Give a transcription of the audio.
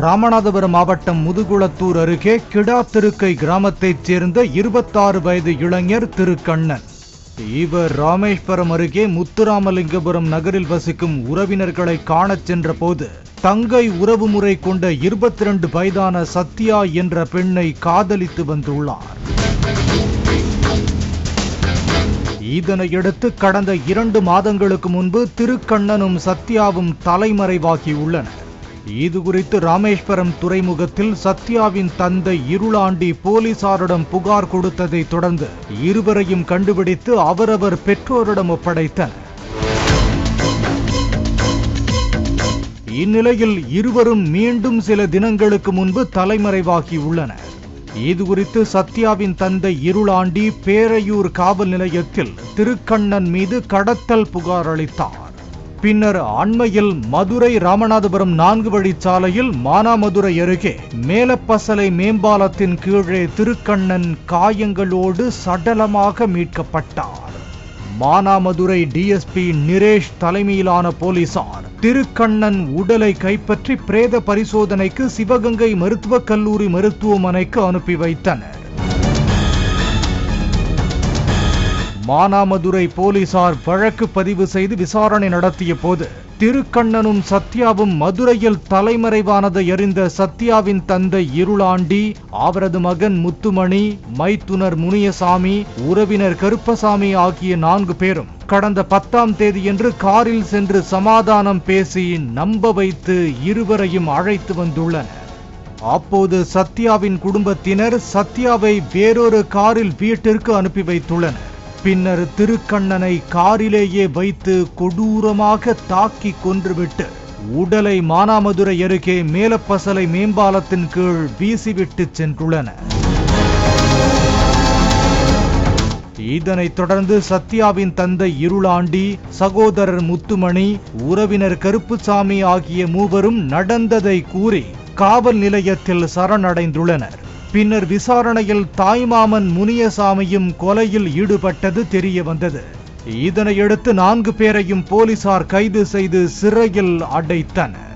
ராமநாதபுரம் மாவட்டம் முதுகுளத்தூர் அருகே கிடாத்திருக்கை கிராமத்தைச் சேர்ந்த 26 வயது இளைஞர் திருக்கண்ணன். இவர் ராமேஸ்வரம் அருகே முத்துராமலிங்கபுரம் நகரில் வசிக்கும் உறவினர்களை காணச் சென்ற போது தங்கை உறவுமுறை கொண்ட 22 வயதான சத்யா என்ற பெண்ணை காதலித்து வந்துள்ளார். இதனையடுத்து கடந்த 2 மாதங்களுக்கு முன்பு திருக்கண்ணனும் சத்யாவும் தலைமறைவாகியுள்ளனர். இதுகுறித்து ராமேஸ்வரம் துறைமுகத்தில் சத்யாவின் தந்தை இருளாண்டி போலீசாரிடம் புகார் கொடுத்ததை தொடர்ந்து இருவரையும் கண்டுபிடித்து அவரவர் பெற்றோரிடம் ஒப்படைத்தனர். இந்நிலையில் இருவரும் மீண்டும் சில தினங்களுக்கு முன்பு தலைமறைவாகியுள்ளனர். இதுகுறித்து சத்யாவின் தந்தை இருளாண்டி பேரையூர் காவல் நிலையத்தில் திருக்கண்ணன் மீது கடத்தல் புகார் அளித்தார். பின்னர் அண்மையில் மதுரை ராமநாதபுரம் 4 வழிச்சாலையில் மானாமதுரை அருகே மேலப்பசலை மேம்பாலத்தின் கீழே திருக்கண்ணன் காயங்களோடு சடலமாக மீட்கப்பட்டார். மானாமதுரை டிஎஸ்பி நிரேஷ் தலைமையிலான போலீசார் திருக்கண்ணன் உடலை கைப்பற்றி பிரேத பரிசோதனைக்கு சிவகங்கை மருத்துவக் கல்லூரி மருத்துவமனைக்கு அனுப்பி வைத்தனர். மானாமதுரை போலீசார் வழக்கு பதிவு செய்து விசாரணை நடத்திய போது திருக்கண்ணனும் சத்யாவும் மதுரையில் தலைமறைவானதை அறிந்த சத்யாவின் தந்தை இருளாண்டி, அவரது மகன் முத்துமணி, மைத்துனர் முனியசாமி, உறவினர் கருப்பசாமி ஆகிய 4 பேரும் கடந்த 10ஆம் தேதியன்று காரில் சென்று சமாதானம் பேசி நம்ப வைத்து இருவரையும் அழைத்து வந்துள்ளனர். அப்போது சத்யாவின் குடும்பத்தினர் சத்யாவை வேறொரு காரில் வீட்டிற்கு அனுப்பி வைத்துள்ளனர். பின்னர் திருக்கண்ணனை காரிலேயே வைத்து கொடூரமாக தாக்கி கொன்றுவிட்டு உடலை மானாமதுரை அருகே மேலப்பசலை மேம்பாலத்தின் கீழ் வீசிவிட்டு சென்றுள்ளனர். இதனைத் தொடர்ந்து சத்யாவின் தந்தை இருளாண்டி, சகோதரர் முத்துமணி, உறவினர் கருப்புசாமி ஆகிய 3 நடந்ததை கூறி காவல் நிலையத்தில் சரணடைந்துள்ளனர். பின்னர் விசாரணையில் தாய்மாமன் முனியசாமியும் கொலையில் ஈடுபட்டது தெரிய வந்தது. இதனையடுத்து 4 பேரையும் போலீசார் கைது செய்து சிறையில் அடைத்தனர்.